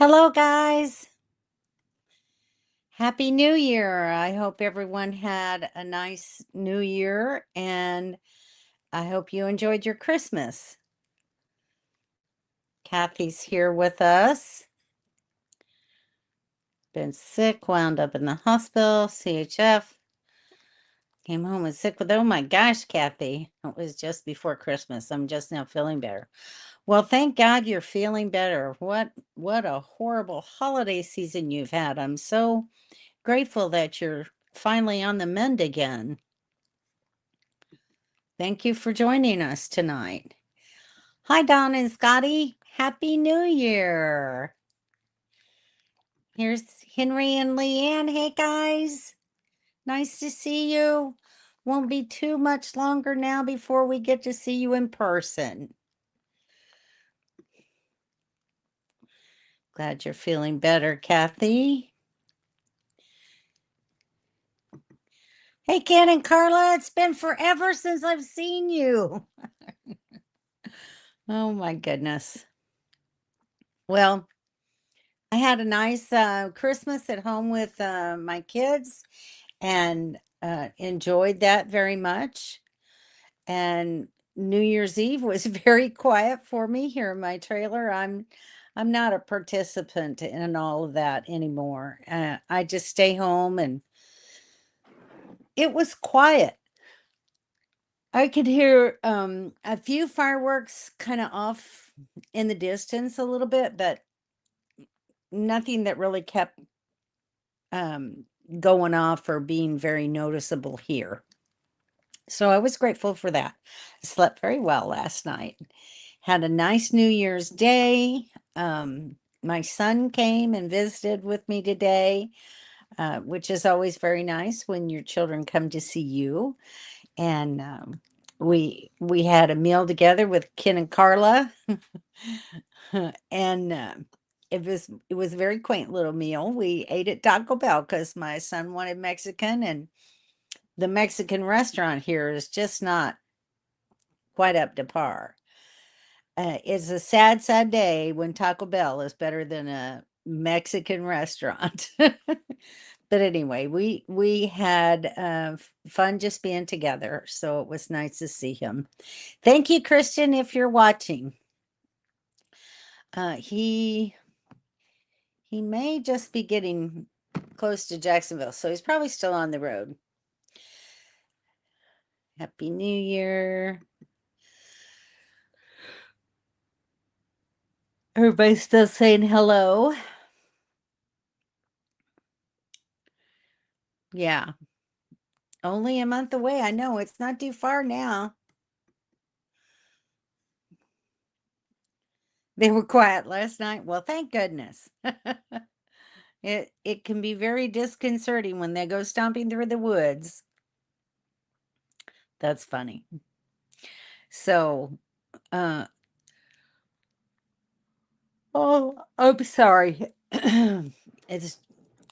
Hello, guys. Happy New Year. I hope everyone had a nice New Year and I hope you enjoyed your Christmas. Kathy's here with us. Been sick, wound up in the hospital, CHF. Came home and sick with, oh my gosh, Kathy. It was just before Christmas. I'm just now feeling better. Well, thank God you're feeling better. What a horrible holiday season you've had. I'm so grateful that you're finally on the mend again. Thank you for joining us tonight. Hi, Don and Scotty. Happy New Year. Here's Henry and Leanne. Hey, guys. Nice to see you. Won't be too much longer now before we get to see you in person. Glad you're feeling better, Kathy. Hey, Ken and Carla. It's been forever since I've seen you. Oh, my goodness. Well, I had a nice Christmas at home with my kids and enjoyed that very much. And New Year's Eve was very quiet for me here in my trailer. I'm not a participant in all of that anymore. I just stay home and it was quiet. I could hear a few fireworks kind of off in the distance a little bit, but nothing that really kept um, going off or being very noticeable here. So I was grateful for that. I slept very well last night. Had a nice New Year's Day. My son came and visited with me today, which is always very nice when your children come to see you. And we had a meal together with Ken and Carla, and it was a very quaint little meal. We ate at Taco Bell because my son wanted Mexican, and the Mexican restaurant here is just not quite up to par. It's a sad, sad day when Taco Bell is better than a Mexican restaurant. But anyway, we had fun just being together, so it was nice to see him. Thank you, Christian, if you're watching. He may just be getting close to Jacksonville, so he's probably still on the road. Happy New Year. Everybody's still saying hello. Yeah, only a month away. I know it's not too far now. They were quiet last night. Well, thank goodness. It can be very disconcerting when they go stomping through the woods. That's funny. So, uh, oh, I'm sorry. It's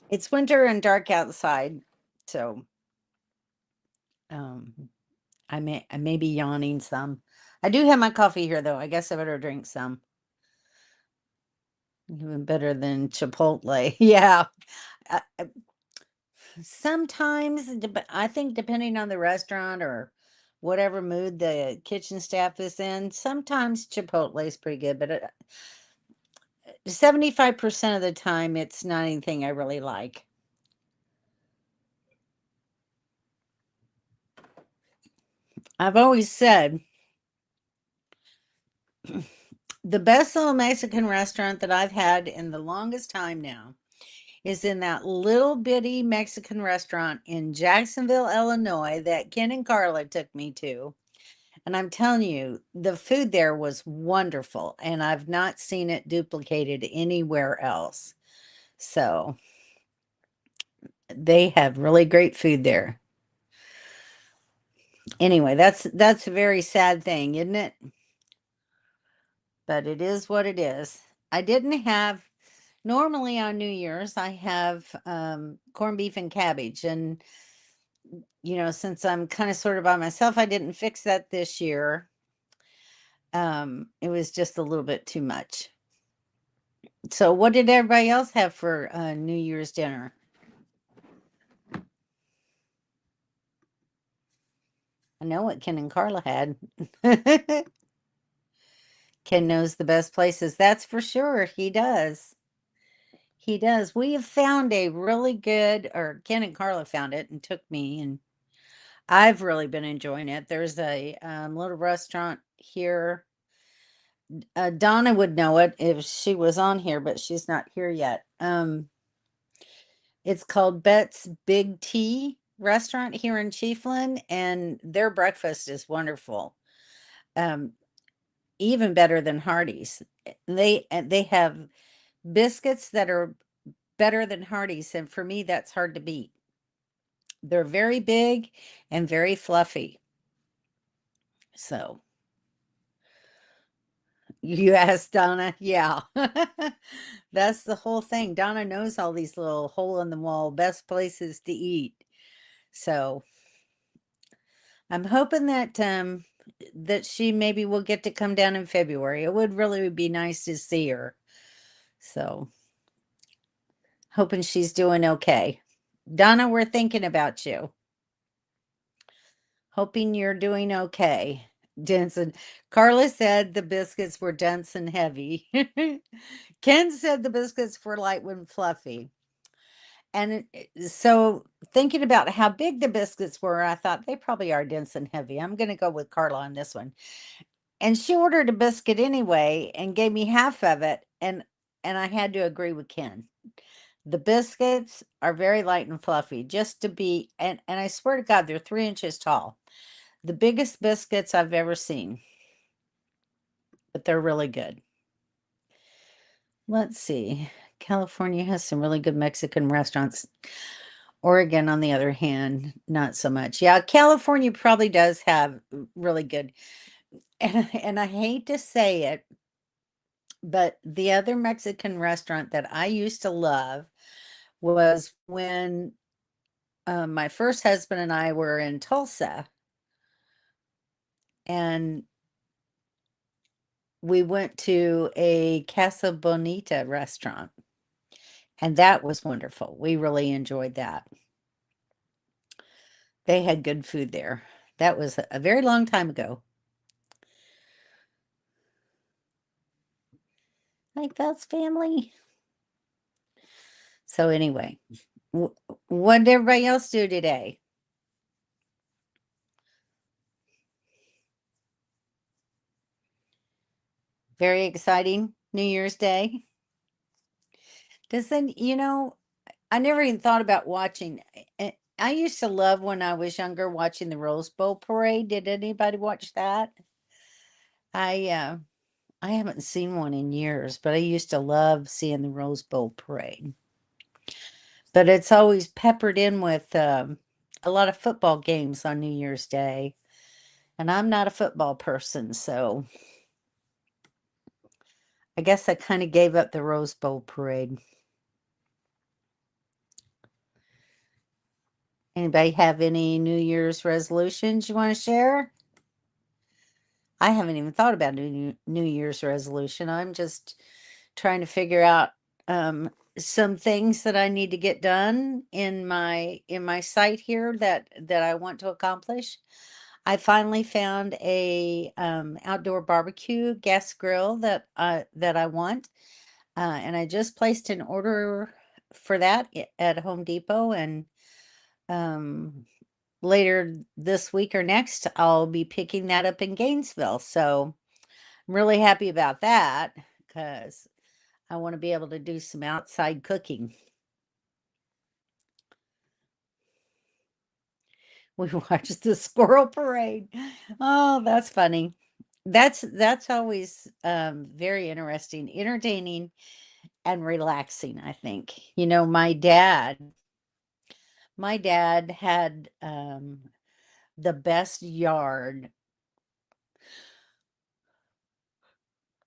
it's winter and dark outside, so um, I may be yawning some. I do have my coffee here though. I guess I better drink some. Even better than Chipotle. Yeah. Sometimes, I think depending on the restaurant or whatever mood the kitchen staff is in, sometimes Chipotle is pretty good, but 75% of the time, it's not anything I really like. I've always said the best little Mexican restaurant that I've had in the longest time now is in that little bitty Mexican restaurant in Jacksonville, Illinois, that Ken and Carla took me to. And I'm telling you, the food there was wonderful, and I've not seen it duplicated anywhere else. So they have really great food there. Anyway, that's a very sad thing, isn't it? But it is what it is. I didn't have normally on New Year's I have corned beef and cabbage, and since I'm kind of sort of by myself, I didn't fix that this year. It was just a little bit too much. So, what did everybody else have for New Year's dinner? I know what Ken and Carla had. Ken knows the best places. That's for sure. He does. He does. We have found a really good, or Ken and Carla found it and took me, and I've really been enjoying it. There's a little restaurant here. Donna would know it if she was on here, but she's not here yet. It's called Bet's Big T Restaurant here in Chiefland, and their breakfast is wonderful. Um, Even better than Hardee's. They have biscuits that are better than Hardee's, and for me, that's hard to beat. They're very big and very fluffy. So you asked Donna, yeah. That's the whole thing. Donna knows all these little hole in the wall best places to eat. So I'm hoping that she maybe will get to come down in February. It would really be nice to see her. So hoping she's doing okay. Donna, we're thinking about you. Hoping you're doing okay. Denson. Carla said the biscuits were dense and heavy. Ken said the biscuits were light and fluffy. And so thinking about how big the biscuits were, I thought they probably are dense and heavy. I'm going to go with Carla on this one. And she ordered a biscuit anyway and gave me half of it, and I had to agree with Ken. The biscuits are very light and fluffy, just to be, and I swear to God, they're 3 inches tall. The biggest biscuits I've ever seen, but they're really good. Let's see. California has some really good Mexican restaurants. Oregon, on the other hand, not so much. Yeah, California probably does have really good. And I hate to say it, but the other Mexican restaurant that I used to love was when my first husband and I were in Tulsa, and we went to a Casa Bonita restaurant, and that was wonderful. We really enjoyed that. They had good food there. That was a very long time ago. Like that's family. So anyway, what did everybody else do today? Very exciting New Year's Day. Doesn't, I never even thought about watching. I used to love when I was younger watching the Rose Bowl parade. Did anybody watch that? I haven't seen one in years, but I used to love seeing the Rose Bowl parade. But it's always peppered in with a lot of football games on New Year's Day. And I'm not a football person, so I guess I kind of gave up the Rose Bowl parade. Anybody have any New Year's resolutions you want to share? I haven't even thought about a New Year's resolution. I'm just trying to figure out some things that I need to get done in my site here that I want to accomplish. I finally found a outdoor barbecue gas grill that I want, and I just placed an order for that at Home Depot, and um, later this week or next, I'll be picking that up in Gainesville. So I'm really happy about that because I want to be able to do some outside cooking. We watched the squirrel parade. Oh, that's funny. That's always very interesting, entertaining, and relaxing, I think. My dad had the best yard.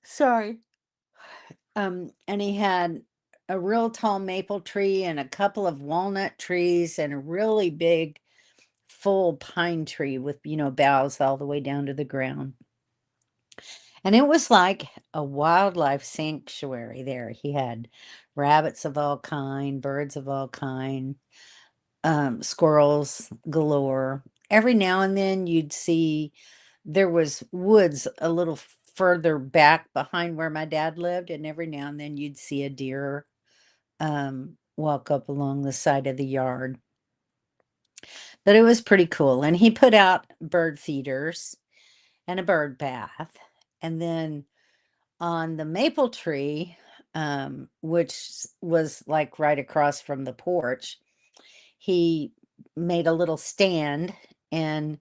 Sorry. And he had a real tall maple tree and a couple of walnut trees and a really big full pine tree with, boughs all the way down to the ground. And it was like a wildlife sanctuary there. He had rabbits of all kind, birds of all kind, squirrels galore. Every now and then you'd see there was woods a little further back behind where my dad lived, and every now and then you'd see a deer walk up along the side of the yard. But it was pretty cool. And he put out bird feeders and a bird bath. And then on the maple tree, which was like right across from the porch, he made a little stand and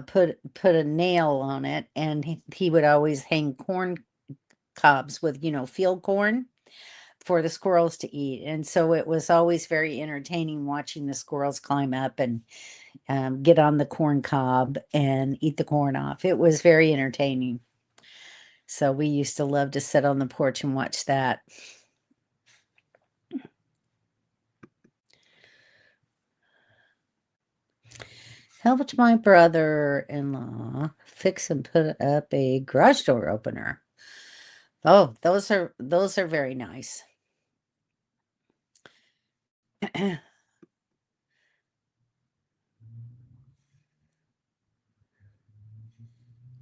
put a nail on it, and he would always hang corn cobs with field corn for the squirrels to eat. And so it was always very entertaining watching the squirrels climb up and get on the corn cob and eat the corn off. It was very entertaining. So we used to love to sit on the porch and watch that. Helped my brother-in-law fix and put up a garage door opener. Oh, those are very nice.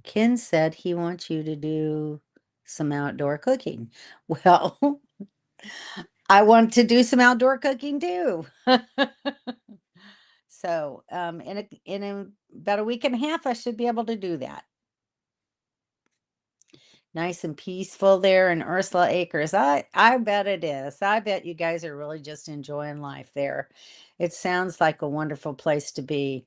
Ken said he wants you to do some outdoor cooking. Well, I want to do some outdoor cooking too. So, in about a week and a half, I should be able to do that. Nice and peaceful there in Ursula Acres. I bet it is. I bet you guys are really just enjoying life there. It sounds like a wonderful place to be.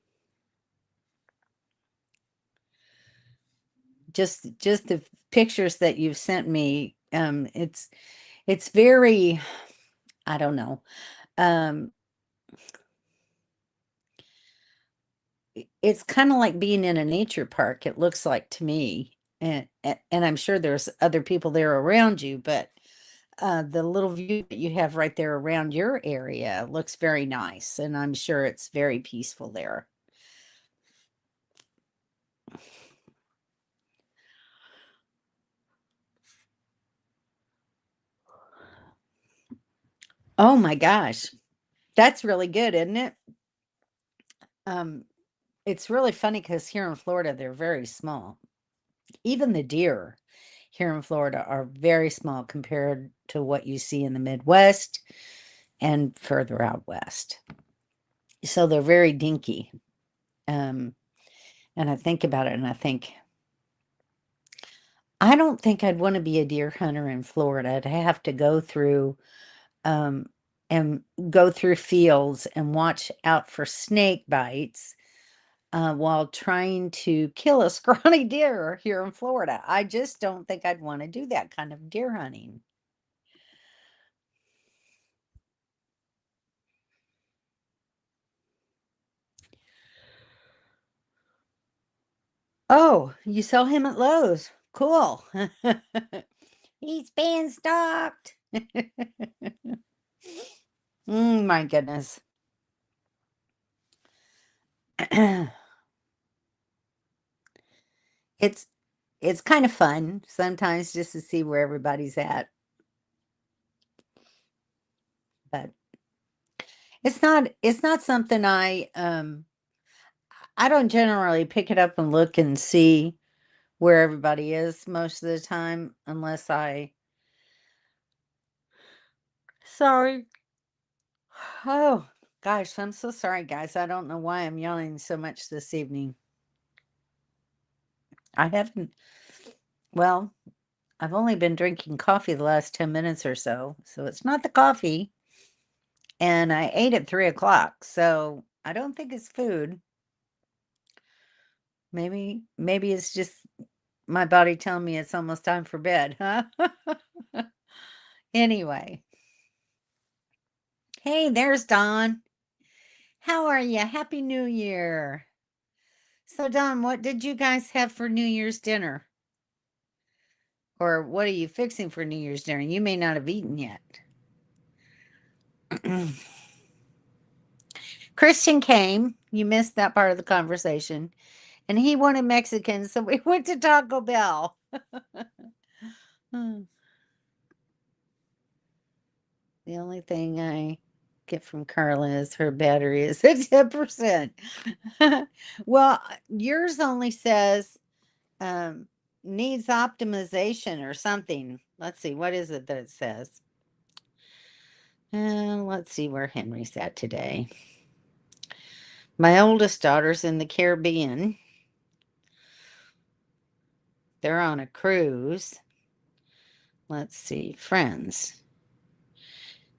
Just the pictures that you've sent me, it's very, I don't know. Um, it's kind of like being in a nature park, it looks like to me. And I'm sure there's other people there around you, but the little view that you have right there around your area looks very nice, and I'm sure it's very peaceful there. Oh my gosh. That's really good, isn't it? Um, it's really funny because here in Florida, they're very small. Even the deer here in Florida are very small compared to what you see in the Midwest and further out west. So they're very dinky. Um, and I think about it and I think, I don't think I'd want to be a deer hunter in Florida. I'd have to um, go through fields and watch out for snake bites while trying to kill a scrawny deer here in Florida. I just don't think I'd want to do that kind of deer hunting. Oh, you sell him at Lowe's. Cool. He's been stocked. My goodness. It's it's kind of fun sometimes just to see where everybody's at, but it's not something I don't generally pick it up and look and see where everybody is most of the time unless I sorry. Oh gosh, I'm so sorry guys. I don't know why I'm yelling so much this evening. I haven't well, I've only been drinking coffee the last 10 minutes or so, so it's not the coffee. And I ate at 3 o'clock, so I don't think it's food. Maybe it's just my body telling me it's almost time for bed, huh? Anyway. Hey, there's Don. How are you? Happy New Year. So, Don, what did you guys have for New Year's dinner? Or what are you fixing for New Year's dinner? You may not have eaten yet. Christian came. You missed that part of the conversation. And he wanted Mexican, so we went to Taco Bell. Hmm. The only thing I get from Carla is her battery is at 10%. Well, yours only says um, needs optimization or something. Let's see, what is it that it says? Let's see where Henry's at today. My oldest daughter's in the Caribbean. They're on a cruise. Let's see, friends.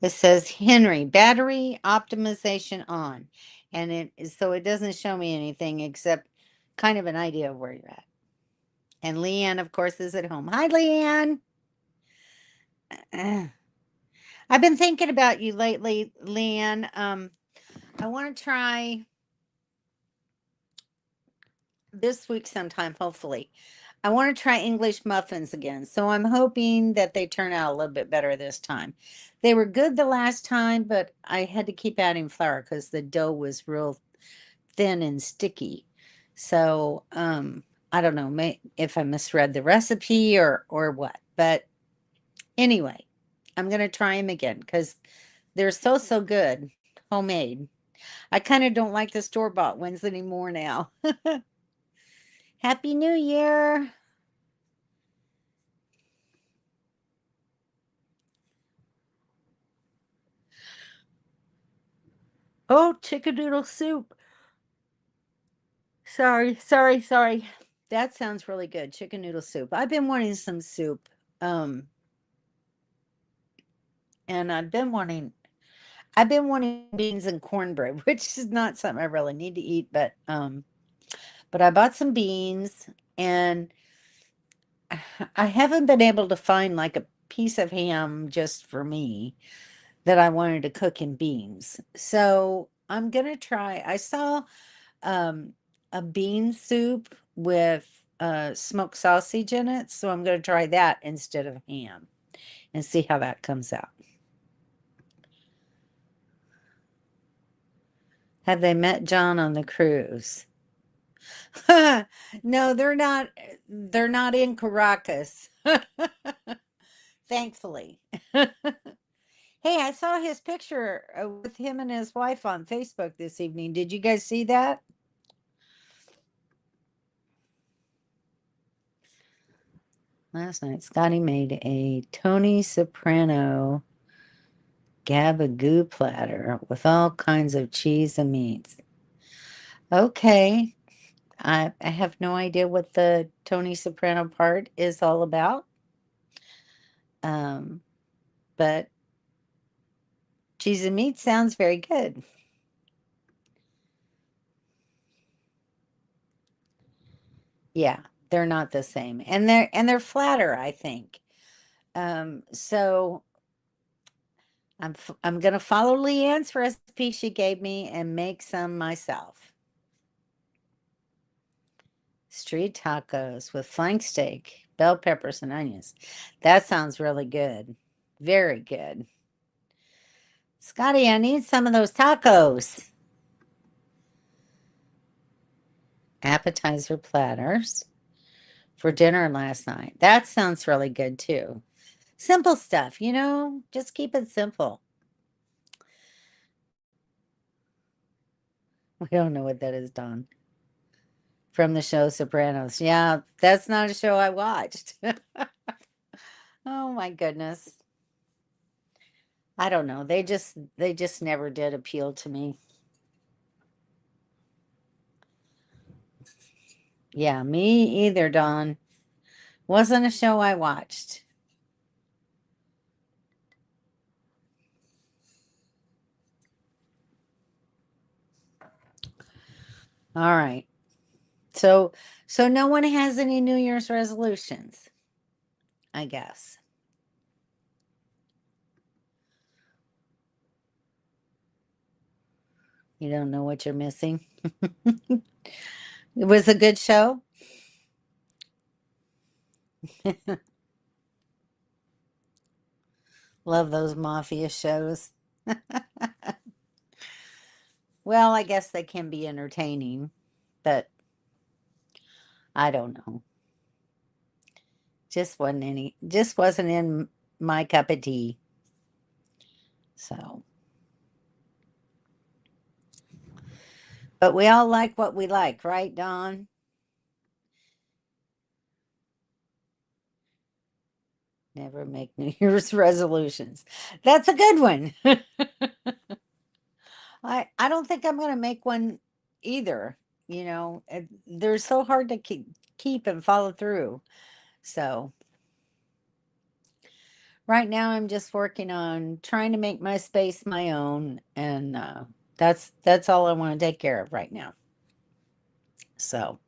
It says Henry, battery optimization on. And so it doesn't show me anything except kind of an idea of where you're at. And Leanne, of course, is at home. Hi, Leanne. I've been thinking about you lately, Leanne. I want to try this week sometime, hopefully. I want to try English muffins again. So I'm hoping that they turn out a little bit better this time. They were good the last time, but I had to keep adding flour because the dough was real thin and sticky. So I don't know if I misread the recipe or what. But anyway, I'm going to try them again because they're so good, homemade. I kind of don't like the store-bought ones anymore now. Happy New Year. Oh, chicken noodle soup. Sorry. That sounds really good. Chicken noodle soup. I've been wanting some soup. Um, and I've been wanting beans and cornbread, which is not something I really need to eat, but I bought some beans and I haven't been able to find like a piece of ham just for me that I wanted to cook in beans. So I'm gonna try. I saw um, a bean soup with smoked sausage in it, so I'm gonna try that instead of ham and see how that comes out. Have they met John on the cruise? No, they're not in Caracas. Thankfully. Hey, I saw his picture with him and his wife on Facebook this evening. Did you guys see that? Last night, Scotty made a Tony Soprano gabagoo platter with all kinds of cheese and meats. Okay. I have no idea what the Tony Soprano part is all about. Um, but cheese and meat sounds very good. Yeah, they're not the same. And they're flatter, I think. So I'm gonna follow Leanne's recipe she gave me and make some myself. Street tacos with flank steak, bell peppers, and onions. That sounds really good. Very good. Scotty, I need some of those tacos. Appetizer platters for dinner last night. That sounds really good too. Simple stuff, just keep it simple. We don't know what that is, Don. From the show Sopranos. Yeah, that's not a show I watched. Oh my goodness. I don't know. They just never did appeal to me. Yeah, me either, Don. Wasn't a show I watched. All right. So so no one has any New Year's resolutions, I guess. You don't know what you're missing. It was a good show. Love those mafia shows. Well, I guess they can be entertaining, but I don't know. Just wasn't in my cup of tea. So, but we all like what we like, right, Dawn? Never make New Year's resolutions. That's a good one. I don't think I'm going to make one either. They're so hard to keep and follow through. So, right now I'm just working on trying to make my space my own, and that's all I want to take care of right now. So,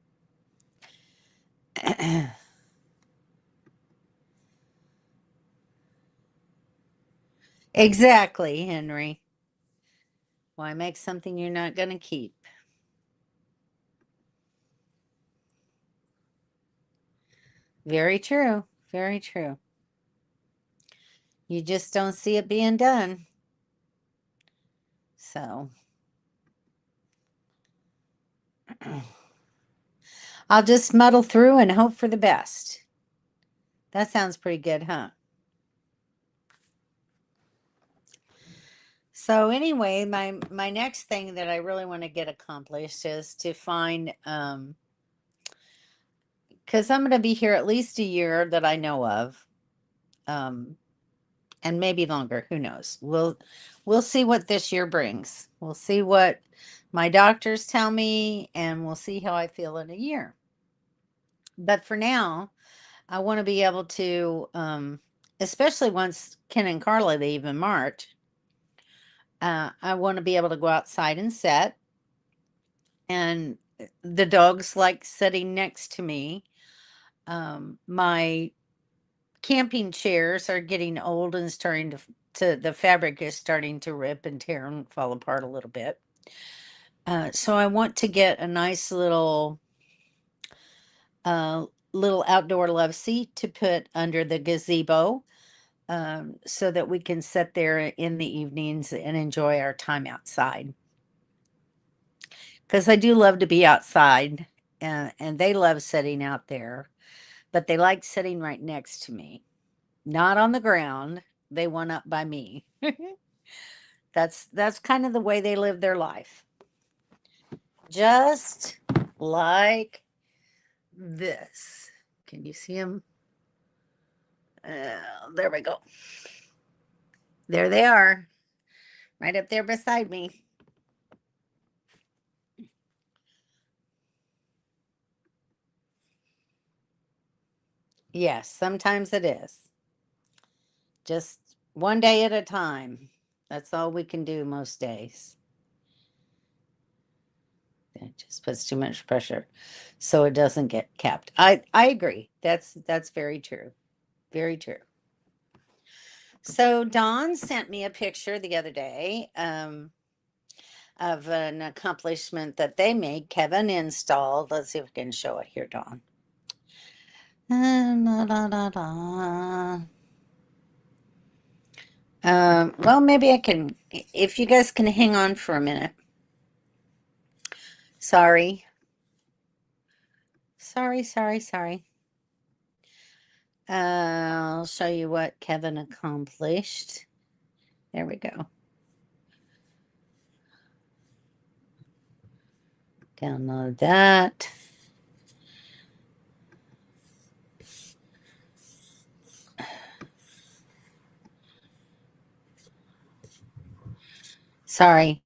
exactly, Henry. Why make something you're not going to keep? Very true. Very true. You just don't see it being done. So, I'll just muddle through and hope for the best. That sounds pretty good, huh? So anyway, my next thing that I really want to get accomplished is to find because I'm going to be here at least a year that I know of, um, and maybe longer. Who knows? We'll see what this year brings. We'll see what my doctors tell me, and we'll see how I feel in a year. But for now, I want to be able to, especially once Ken and Carla leave in March. I want to be able to go outside and set, and the dogs like sitting next to me. My camping chairs are getting old and starting to the fabric is starting to rip and tear and fall apart a little bit. So I want to get a nice little outdoor love seat to put under the gazebo, so that we can sit there in the evenings and enjoy our time outside. Because I do love to be outside, and they love sitting out there, but they like sitting right next to me, not on the ground. They want up by me. That's kind of the way they live their life. Just like this. Can you see them? There we go. There they are, right up there beside me. Yes, sometimes it is. Just one day at a time. That's all we can do most days. It just puts too much pressure so it doesn't get kept. I agree. That's very true. Very true. So Dawn sent me a picture the other day, of an accomplishment that they made. Kevin installed. Let's see if we can show it here, Dawn. Da, da, da, da. Well, maybe I can, if you guys can hang on for a minute. Sorry. Sorry, sorry, sorry. I'll show you what Kevin accomplished. There we go. Download that. Sorry.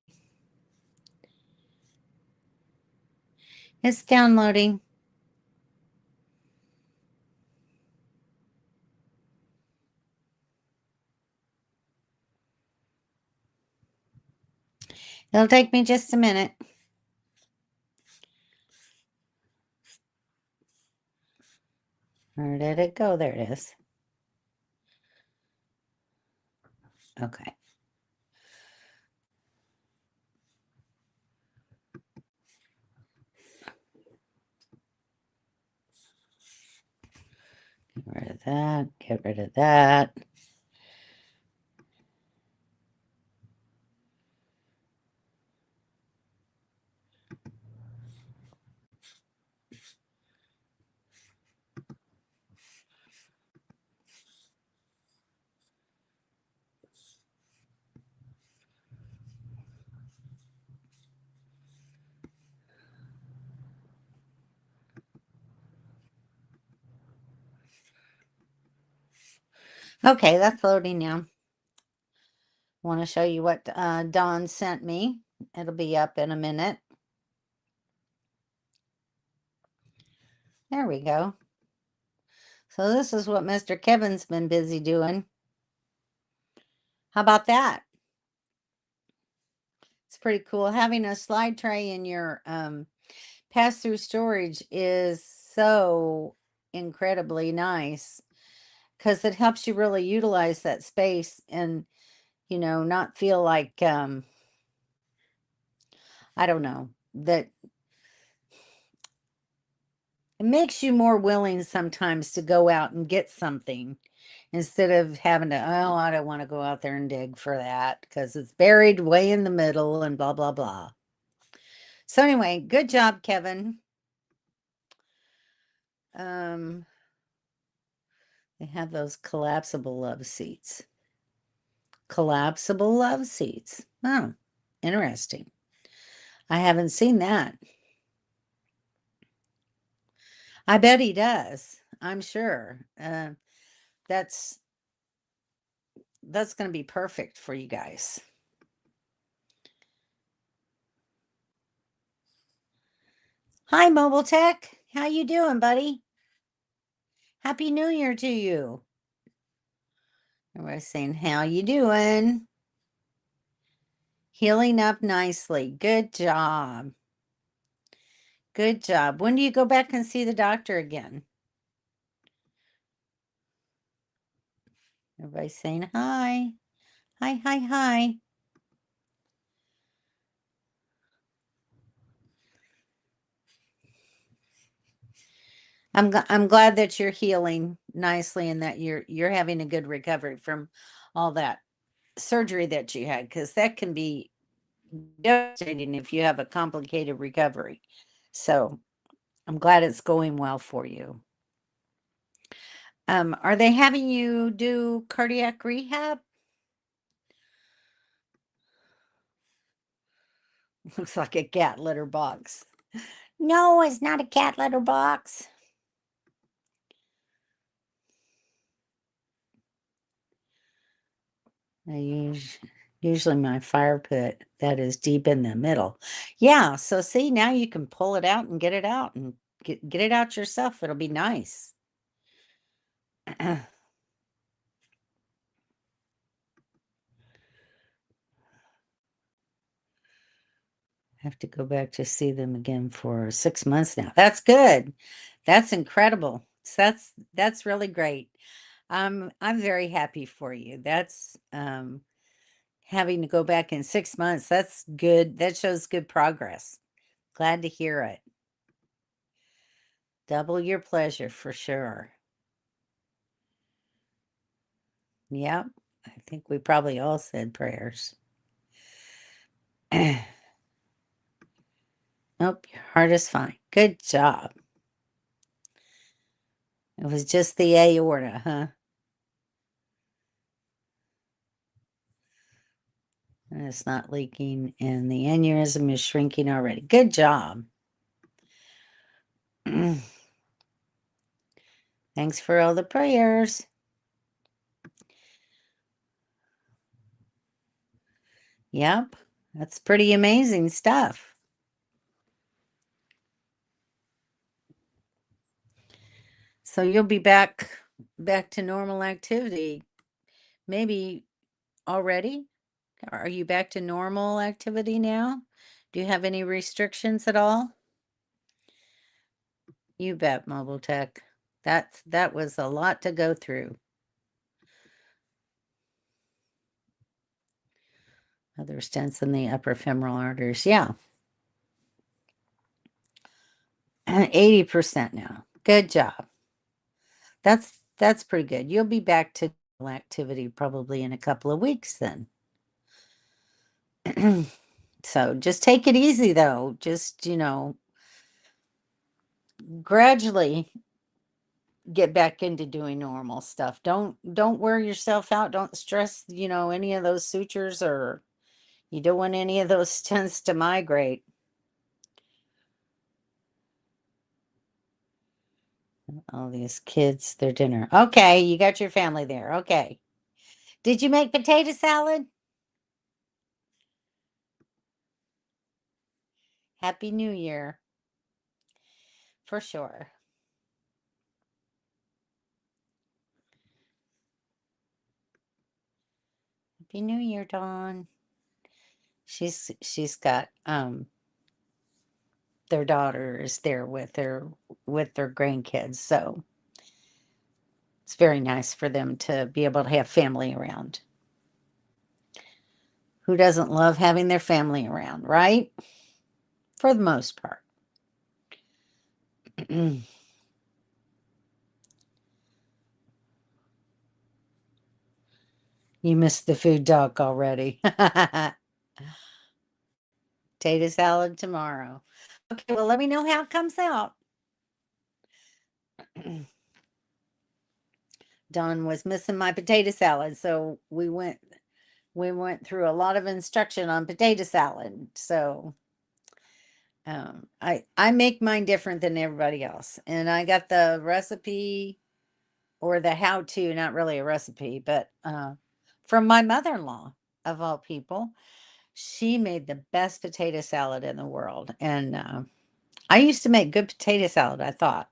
It's downloading. It'll take me just a minute. Where did it go? There it is. Okay. Get rid of that. Get rid of that. Okay, that's loading now. Want to show you what Dawn sent me. It'll be up in a minute. There we go. So this is what Mr. Kevin's been busy doing. How about that? It's pretty cool. Having a slide tray in your pass-through storage is so incredibly nice because it helps you really utilize that space and, not feel like, I don't know, that it makes you more willing sometimes to go out and get something instead of having to, oh, I don't want to go out there and dig for that because it's buried way in the middle and blah, blah, blah. So anyway, good job, Kevin. They have those collapsible love seats. Collapsible love seats. Oh, interesting. I haven't seen that. I bet he does. I'm sure. That's going to be perfect for you guys. Hi, Mobile Tech. How you doing, buddy? Happy New Year to you. Everybody's saying, how you doing? Healing up nicely. Good job. Good job. When do you go back and see the doctor again? Everybody's saying hi. Hi, hi, hi. I'm glad that you're healing nicely and that you're having a good recovery from all that surgery that you had, because that can be devastating if you have a complicated recovery. So I'm glad it's going well for you. Are they having you do cardiac rehab? Looks like a cat litter box. No, it's not a cat litter box. Usually my fire pit that is deep in the middle. Yeah, so see, now you can pull it out and get it out and get it out yourself. It'll be nice. Have to go back to see them again for 6 months now. That's good. That's incredible. So that's really great. I'm very happy for you. That's having to go back in 6 months. That's good. That shows good progress. Glad to hear it. Double your pleasure for sure. Yep. I think we probably all said prayers. Nope, your heart is fine. Good job. It was just the aorta, huh? And it's not leaking, and the aneurysm is shrinking already. Good job. Thanks for all the prayers. Yep, that's pretty amazing stuff. So you'll be back to normal activity maybe already? Are you back to normal activity now? Do you have any restrictions at all? You bet, Mobile Tech. That was a lot to go through. Other stents in the upper femoral arteries. Yeah. 80% now. Good job. That's pretty good. You'll be back to normal activity probably in a couple of weeks then. So just take it easy though. Just, gradually get back into doing normal stuff. Don't wear yourself out. Don't stress, any of those sutures, or you don't want any of those stents to migrate. All these kids, their dinner. Okay, you got your family there. Okay. Did you make potato salad? Happy New Year. For sure. Happy New Year, Dawn. She's got their daughter is there with their grandkids, so it's very nice for them to be able to have family around. Who doesn't love having their family around, right? For the most part. You missed the food talk already. Potato salad tomorrow. Okay, well, let me know how it comes out. Dawn was missing my potato salad, so we went through a lot of instruction on potato salad. So I make mine different than everybody else, and I got the recipe or the how to, not really a recipe, but from my mother-in-law of all people. She made the best potato salad in the world, and I used to make good potato salad, I thought,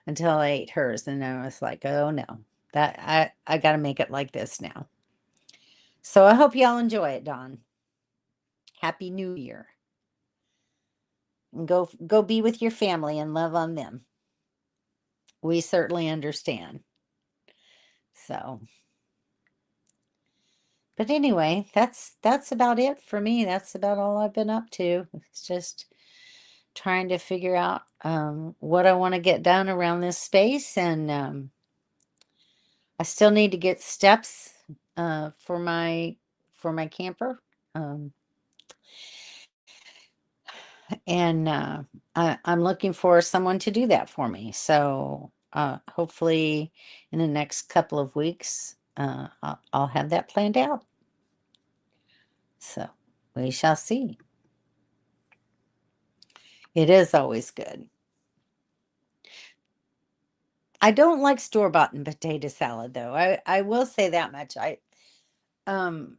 until I ate hers, and then I was like, oh no, that I got to make it like this now. So I hope y'all enjoy it, Dawn. Happy New Year. And go be with your family and love on them. We certainly understand. So, but anyway, that's about it for me. That's about all I've been up to. It's just trying to figure out what I want to get done around this space, and I still need to get steps for my camper. Um, and I'm looking for someone to do that for me. So hopefully in the next couple of weeks, I'll have that planned out. So we shall see. It is always good. I don't like store-bought potato salad though. I will say that much. Um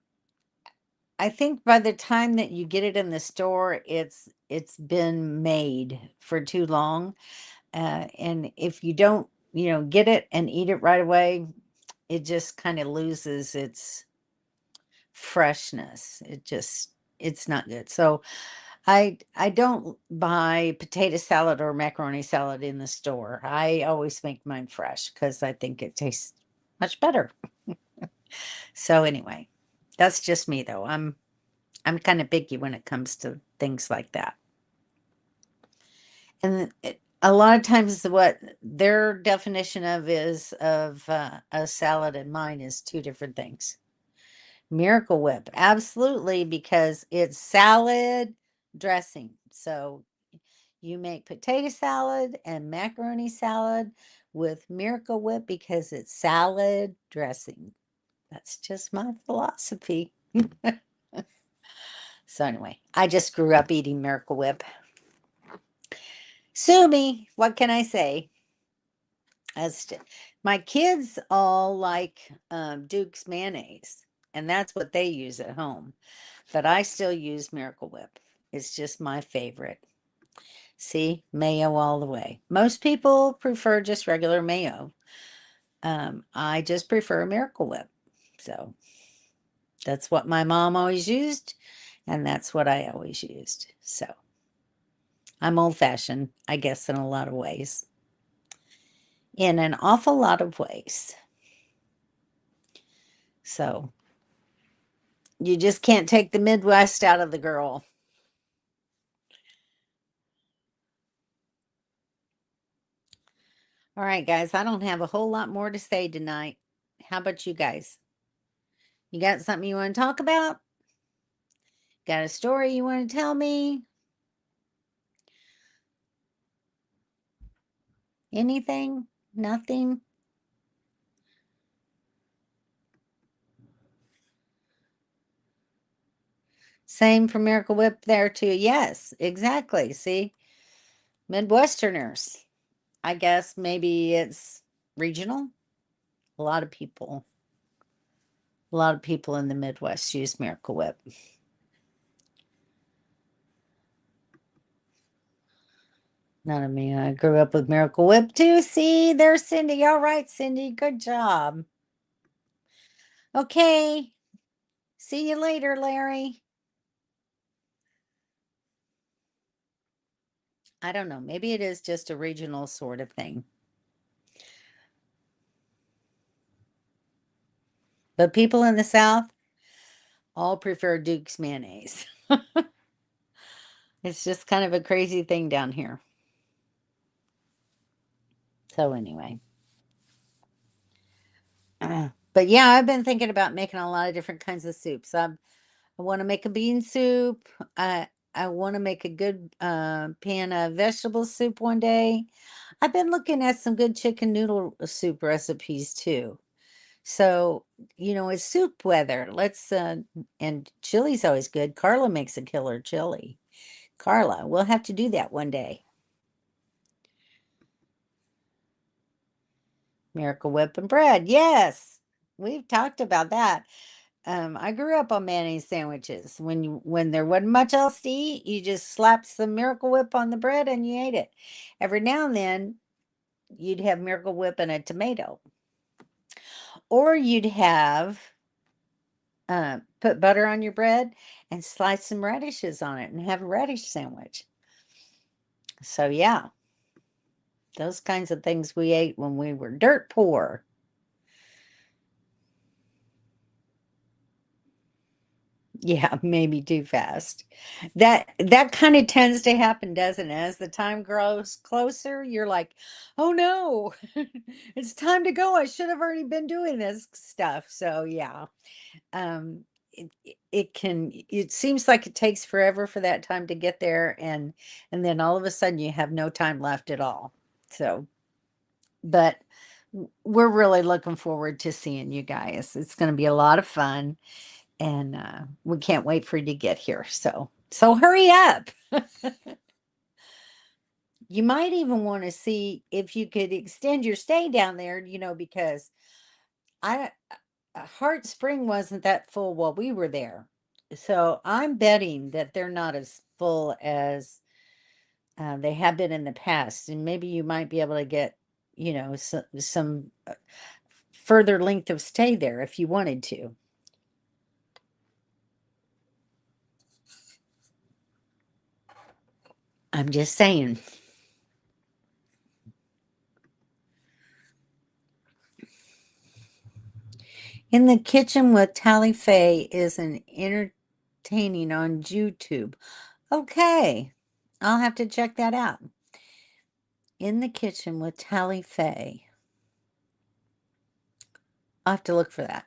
I think by the time that you get it in the store, it's been made for too long. And if you don't, get it and eat it right away, it just kind of loses its freshness. It's not good. So I don't buy potato salad or macaroni salad in the store. I always make mine fresh because I think it tastes much better. So anyway, that's just me though. I'm kind of picky when it comes to things like that. And a lot of times what their definition of a salad and mine is two different things. Miracle Whip, absolutely, because it's salad dressing. So you make potato salad and macaroni salad with Miracle Whip because it's salad dressing. That's just my philosophy. So anyway, I just grew up eating Miracle Whip. Sue me. What can I say? As to, my kids all like Duke's mayonnaise, and that's what they use at home. But I still use Miracle Whip. It's just my favorite. See, mayo all the way. Most people prefer just regular mayo. I just prefer Miracle Whip. So that's what my mom always used, and that's what I always used. So I'm old fashioned, I guess, in a lot of ways. In an awful lot of ways. So you just can't take the Midwest out of the girl. All right, guys, I don't have a whole lot more to say tonight. How about you guys? You got something you want to talk about? Got a story you want to tell me? Anything? Nothing? Same for Miracle Whip there too. Yes, exactly. See, Midwesterners. I guess maybe it's regional. A lot of people, a lot of people in the Midwest use Miracle Whip. None of me. I grew up with Miracle Whip too. See, there's Cindy. All right, Cindy. Good job. Okay. See you later, Larry. I don't know. Maybe it is just a regional sort of thing. But people in the South all prefer Duke's mayonnaise. It's just kind of a crazy thing down here. So, anyway. But yeah, I've been thinking about making a lot of different kinds of soups. I want to make a bean soup. I want to make a good pan of vegetable soup one day. I've been looking at some good chicken noodle soup recipes too. So, it's soup weather. And chili's always good. Carla makes a killer chili. Carla, we'll have to do that one day. Miracle Whip and bread. Yes, we've talked about that. I grew up on mayonnaise sandwiches. When there wasn't much else to eat, you just slapped some Miracle Whip on the bread and you ate it. Every now and then, you'd have Miracle Whip and a tomato, or you'd have put butter on your bread and slice some radishes on it and have a radish sandwich. So yeah, those kinds of things we ate when we were dirt poor. Yeah, maybe too fast. That kind of tends to happen, doesn't it? As the time grows closer, you're like, "Oh no, it's time to go. I should have already been doing this stuff." So yeah, it seems like it takes forever for that time to get there, and then all of a sudden you have no time left at all. So, but we're really looking forward to seeing you guys. It's going to be a lot of fun and we can't wait for you to get here. So hurry up. You might even want to see if you could extend your stay down there, because I Heart Spring wasn't that full while we were there. So I'm betting that they're not as full as they have been in the past, and maybe you might be able to get, some further length of stay there if you wanted to. I'm just saying. In the Kitchen with Tally Faye is an entertaining on YouTube. Okay, I'll have to check that out. In the Kitchen with Tally Faye. I'll have to look for that.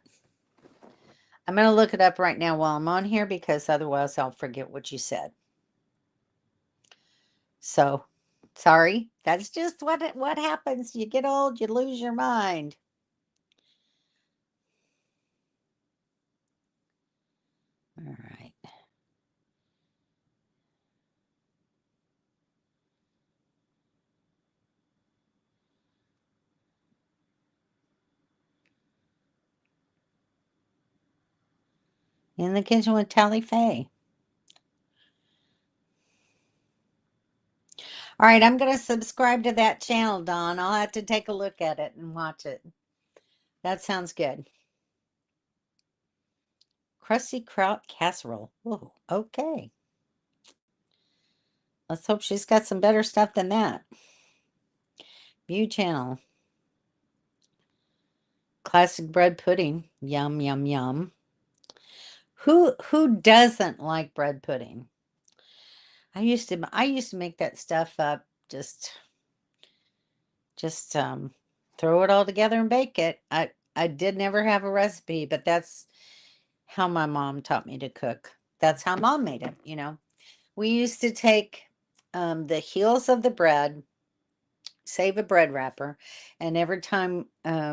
I'm going to look it up right now while I'm on here because otherwise I'll forget what you said. So, sorry. That's just what happens. You get old, you lose your mind. All right. In the Kitchen with Tally Faye. All right, I'm going to subscribe to that channel, Don. I'll have to take a look at it and watch it. That sounds good. Crusty Kraut Casserole. Oh, okay. Let's hope she's got some better stuff than that. View channel. Classic bread pudding. Yum, yum, yum. Who doesn't like bread pudding? I used to make that stuff up, just throw it all together and bake it. I did never have a recipe, but that's how my mom taught me to cook. That's how mom made it. We used to take the heels of the bread, save a bread wrapper, and every time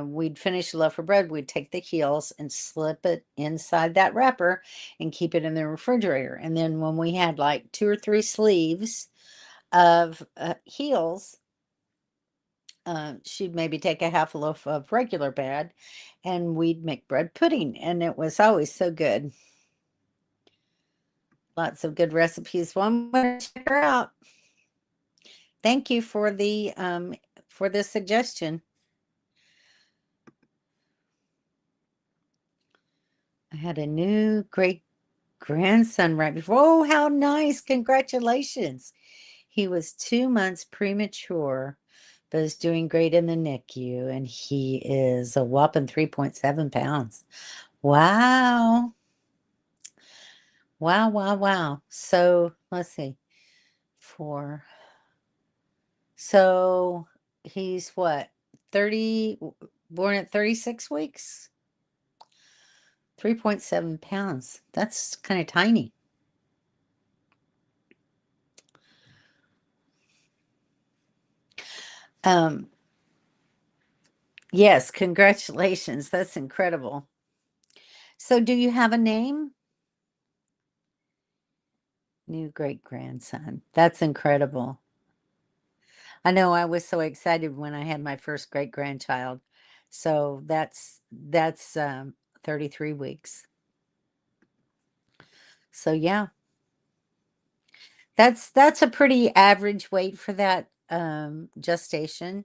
we'd finish a loaf of bread, we'd take the heels and slip it inside that wrapper and keep it in the refrigerator. And then when we had like 2 or 3 sleeves of heels, she'd maybe take a half a loaf of regular bread and we'd make bread pudding, and it was always so good. Lots of good recipes. Well, I'm going to check her out. Thank you for the suggestion. I had a new great grandson right before. Oh, how nice. Congratulations. He was 2 months premature, but is doing great in the NICU, and he is a whopping 3.7 pounds. Wow. Wow, wow, wow. So let's see. Four. So he's what? 30, born at 36 weeks? 3.7 pounds. That's kind of tiny. Um, yes, congratulations. That's incredible. So do you have a name? New great grandson. That's incredible. I know I was so excited when I had my first great grandchild. So that's 33 weeks. So yeah, that's a pretty average weight for that gestation.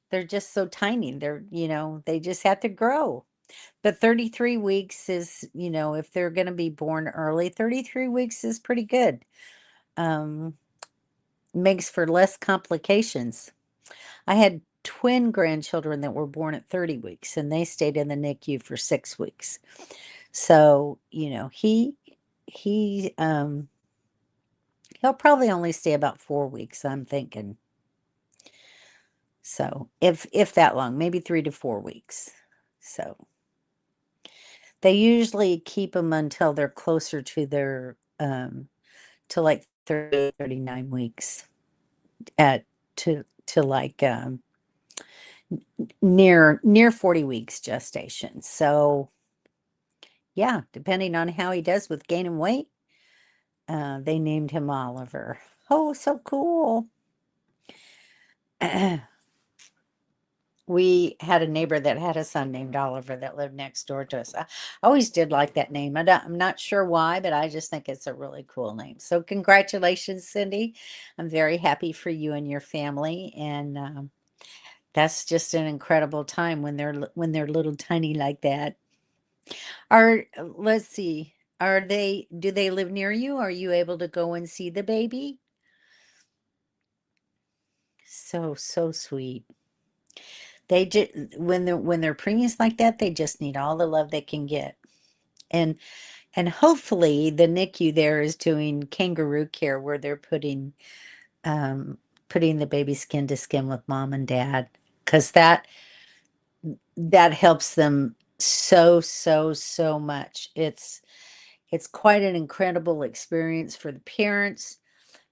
They're just so tiny. They just have to grow. But 33 weeks is, if they're going to be born early, 33 weeks is pretty good. Um, Makes for less complications. I had twin grandchildren that were born at 30 weeks and they stayed in the NICU for 6 weeks. So, he'll probably only stay about 4 weeks, I'm thinking. So if that long, maybe 3 to 4 weeks. So they usually keep them until they're closer to their to like 30, 39 weeks at to like near 40 weeks gestation. So yeah, depending on how he does with gaining weight, they named him Oliver. Oh, so cool. We had a neighbor that had a son named Oliver that lived next door to us. I always did like that name. I'm not sure why, but I just think it's a really cool name. So congratulations, Cindy. I'm very happy for you and your family, and that's just an incredible time when they're little tiny like that. Let's see. Do they live near you? Are you able to go and see the baby? So, so sweet. They just when they're preemies like that, they just need all the love they can get. And and hopefully the NICU there is doing kangaroo care where they're putting the baby skin to skin with mom and dad, because that helps them so, so, so much. It's quite an incredible experience for the parents,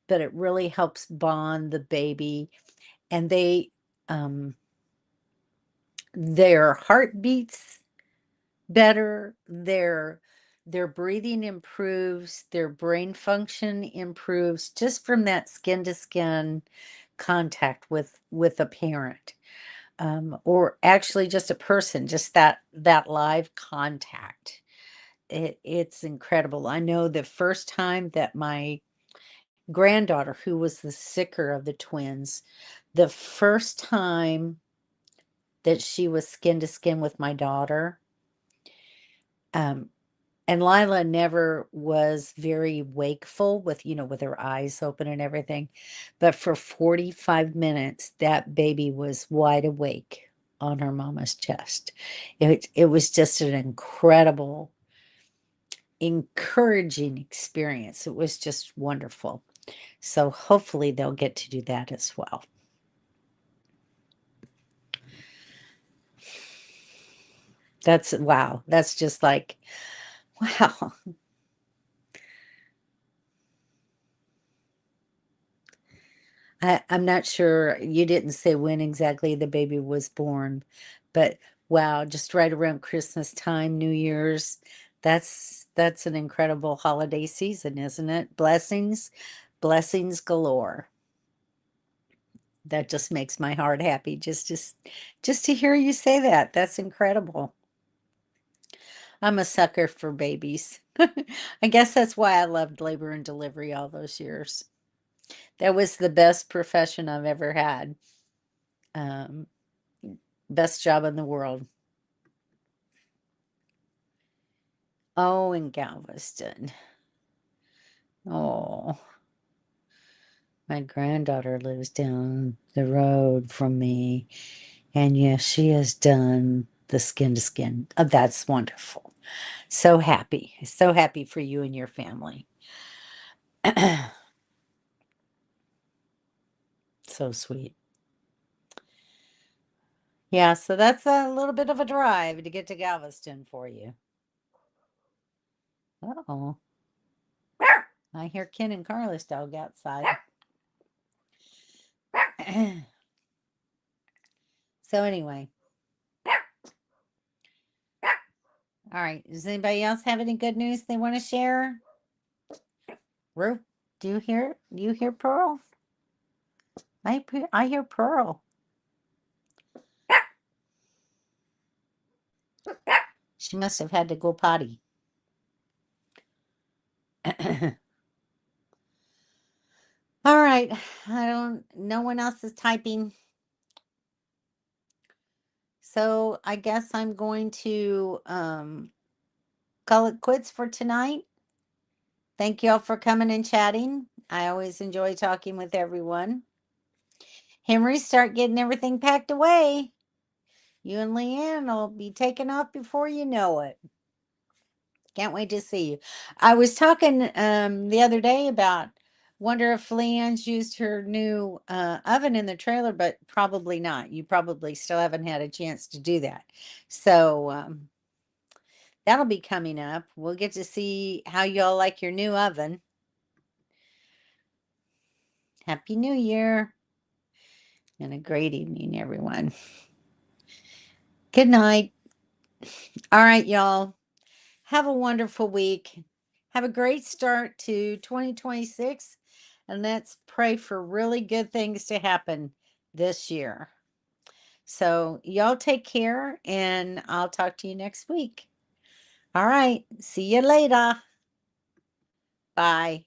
but it really helps bond the baby, and um their heart beats better, their breathing improves, their brain function improves just from that skin to skin contact with a parent. Or actually just a person, just that live contact. It's incredible. I know the first time that my granddaughter, who was the sicker of the twins, the first time that she was skin to skin with my daughter, um, and Lila never was very wakeful with her eyes open and everything. But for 45 minutes, that baby was wide awake on her mama's chest. It was just an incredible, encouraging experience. It was just wonderful. So hopefully they'll get to do that as well. That's wow. That's just like, wow. I'm not sure. You didn't say when exactly the baby was born, but wow, just right around Christmas time, New Year's. That's an incredible holiday season, isn't it? Blessings, blessings galore. That just makes my heart happy just to hear you say that. That's incredible. I'm a sucker for babies. I guess that's why I loved labor and delivery all those years. That was the best profession I've ever had. Um, Best job in the world. Oh, in Galveston. Oh, my granddaughter lives down the road from me. And yes, she has done the skin to skin. Oh, that's wonderful. So happy. So happy for you and your family. So sweet. Yeah, so that's a little bit of a drive to get to Galveston for you. Oh, I hear Ken and Carla's dog outside. So anyway, all right. Does anybody else have any good news they want to share? Ruth, do you hear Pearl? I hear Pearl. She must have had to go potty. All right. No one else is typing. So I guess I'm going to call it quits for tonight. Thank you all for coming and chatting. I always enjoy talking with everyone. Henry, start getting everything packed away. You and Leanne will be taking off before you know it. Can't wait to see you. I was talking the other day about wonder if Leanne's used her new oven in the trailer, but probably not. You probably still haven't had a chance to do that. So that'll be coming up. We'll get to see how y'all like your new oven. Happy New Year and a great evening, everyone. Good night. All right, y'all. Have a wonderful week. Have a great start to 2026. And let's pray for really good things to happen this year. So, y'all take care, and I'll talk to you next week. All right. See you later. Bye.